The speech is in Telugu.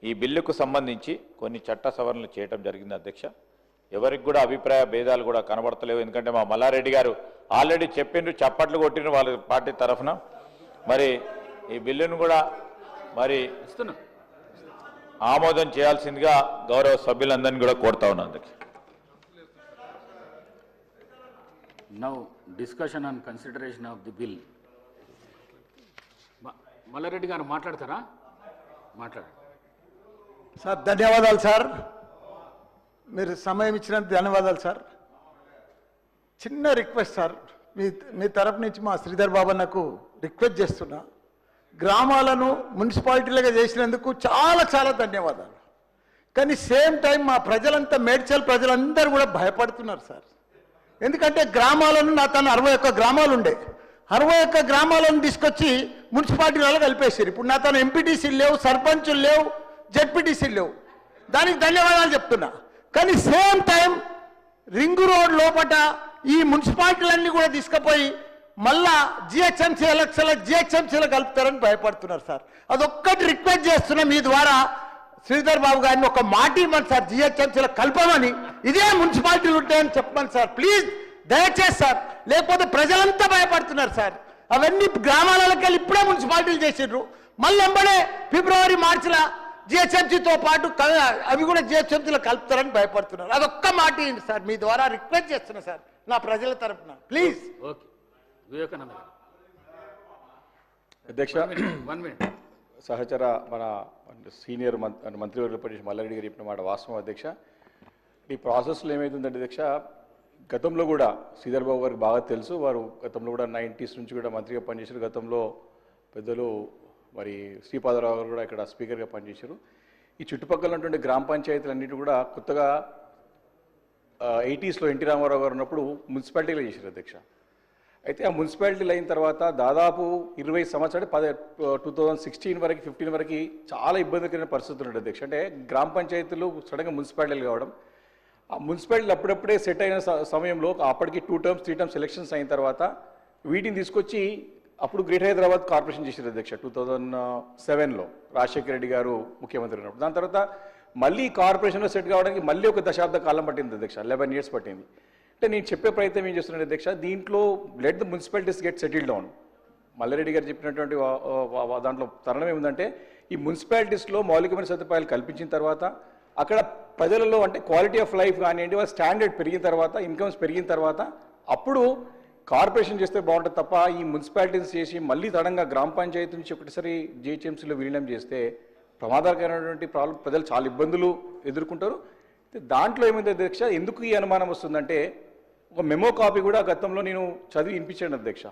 ఈ బిల్లుకు సంబంధించి కొన్ని చట్ట సవరణలు చేయడం జరిగింది అధ్యక్ష. ఎవరికి కూడా అభిప్రాయ భేదాలు కూడా కనబడతలేవు. ఎందుకంటే మా మల్లారెడ్డి గారు ఆల్రెడీ చెప్పిండ్రు, చప్పట్లు కొట్టిండ్రు వాళ్ళ పార్టీ తరఫున. మరి ఈ బిల్లును కూడా మరి ఆమోదం చేయాల్సిందిగా గౌరవ సభ్యులందరినీ కూడా కోరుతా ఉన్నాను అధ్యక్ష. Now discussion on consideration of the bill. Mallareddy గారు మాట్లాడతారా? మాట్లాడండి సార్. ధన్యవాదాలు సార్, మీరు సమయం ఇచ్చినందుకు ధన్యవాదాలు సార్. చిన్న రిక్వెస్ట్ సార్, మీ తరపు నుంచి మా శ్రీధర్ బాబు నాకు రిక్వెస్ట్ చేస్తున్నా. గ్రామాలను మున్సిపాలిటీలుగా చేసినందుకు చాలా చాలా ధన్యవాదాలు. కానీ సేమ్ టైం మా ప్రజలంతా, మేడ్చల్ ప్రజలందరూ కూడా భయపడుతున్నారు సార్. ఎందుకంటే గ్రామాలను నా తను 61 గ్రామాలు ఉండే, 61 గ్రామాలను తీసుకొచ్చి మున్సిపాలిటీలలో కలిపేసారు. ఇప్పుడు నా తను ఎంపీటీసీలు లేవు, సర్పంచులు లేవు, జెడ్పీటీసీలు లేవు. దానికి ధన్యవాదాలు చెప్తున్నా. కానీ సేమ్ టైం రింగ్ రోడ్ లోపల ఈ మున్సిపాలిటీలన్నీ కూడా తీసుకుపోయి మళ్ళా జిహెచ్ఎంసీ ఎలక్షన్లకు జిహెచ్ఎంసీలో కలుపుతారని భయపడుతున్నారు సార్. అదొక్కటి రిక్వెస్ట్ చేస్తున్నా మీ ద్వారా శ్రీధర్ బాబు గారిని, ఒక మాట ఇవ్వమని సార్, జిహెచ్ఎంసీలో కలపమని, ఇదే మున్సిపాలిటీలు ఉంటాయని చెప్పమని సార్, ప్లీజ్ దయచేసి సార్. లేకపోతే ప్రజలంతా భయపడుతున్నారు సార్. అవన్నీ గ్రామాలకు వెళ్ళి ఇప్పుడే మున్సిపాలిటీలు చేసిండ్రు, మళ్ళీ ఎంబడే ఫిబ్రవరి మార్చిలో జిహెచ్ఎంసీతో పాటు అవి కూడా జిహెచ్ఎంసీలో కలుపుతారని భయపడుతున్నారు. అదొక్క మాట ఇవ్వండి సార్, మీ ద్వారా రిక్వెస్ట్ చేస్తున్నా సార్, నా ప్రజల తరఫున ప్లీజ్. ఓకే, వివేకానంద గారు. అధ్యక్ష, 1 minute. సహచర మన సీనియర్ మంత్రివర్యులు పనిచేసిన మల్లారెడ్డి గారు చెప్పిన మాట వాస్తవం అధ్యక్ష. ఈ ప్రాసెస్లో ఏమవుతుందంటే అధ్యక్ష, గతంలో కూడా శ్రీధర్ బాబు గారికి బాగా తెలుసు. వారు గతంలో కూడా 90s నుంచి కూడా మంత్రిగా పనిచేశారు. గతంలో పెద్దలు మరి శ్రీపాదరావు గారు కూడా ఇక్కడ స్పీకర్గా పనిచేశారు. ఈ చుట్టుపక్కల ఉన్నటువంటి గ్రామ పంచాయతీలన్నిటి కూడా కొత్తగా 80s ఎన్టీ రామారావు గారు ఉన్నప్పుడు మున్సిపాలిటీలో చేశారు అధ్యక్ష. అయితే ఆ మున్సిపాలిటీలు అయిన తర్వాత దాదాపు 20 సంవత్సరాలు 2016 వరకు 15 వరకు చాలా ఇబ్బందికరమైన పరిస్థితులు ఉన్నాయి అధ్యక్ష. అంటే గ్రామ పంచాయతీలు సడన్గా మున్సిపాలిటీలు కావడం, ఆ మున్సిపాలిటీలు అప్పుడప్పుడే సెట్ అయిన సమయంలో అప్పటికి 2 terms 3 terms ఎలక్షన్స్ అయిన తర్వాత వీటిని తీసుకొచ్చి అప్పుడు గ్రేటర్ హైదరాబాద్ కార్పొరేషన్ చేశారు అధ్యక్ష 2007లో రాజశేఖర రెడ్డి గారు ముఖ్యమంత్రి ఉన్నప్పుడు. దాని తర్వాత మళ్ళీ కార్పొరేషన్లో సెట్ కావడానికి మళ్ళీ ఒక దశాబ్ద కాలం పట్టింది అధ్యక్ష, 11 years పట్టింది. అంటే నేను చెప్పే ప్రయత్నం ఏం చేస్తున్నాను అధ్యక్ష, దీంట్లో let the municipalities get settle down. Mallareddy garu చెప్పినటువంటి దాంట్లో తరుణం ఏముందంటే, ఈ మున్సిపాలిటీస్లో మౌలికమైన సదుపాయాలు కల్పించిన తర్వాత, అక్కడ ప్రజలలో అంటే క్వాలిటీ ఆఫ్ లైఫ్ కానివ్వండి, వాళ్ళ స్టాండర్డ్ పెరిగిన తర్వాత, ఇన్కమ్స్ పెరిగిన తర్వాత అప్పుడు కార్పొరేషన్ చేస్తే బాగుంటుంది తప్ప ఈ మున్సిపాలిటీస్ చేసి మళ్ళీ తడంగా గ్రామ పంచాయతీ నుంచి ఒకటిసారి జిహెచ్ఎంసీలో విలీనం చేస్తే ప్రమాదకరమైనటువంటి ప్రాబ్లం, ప్రజలు చాలా ఇబ్బందులు ఎదుర్కొంటారు. దాంట్లో ఏమైంది అధ్యక్ష, ఎందుకు ఈ అనుమానం వస్తుందంటే, ఒక మెమో కాపీ కూడా గతంలో నేను చదివి వినిపించాను అధ్యక్ష.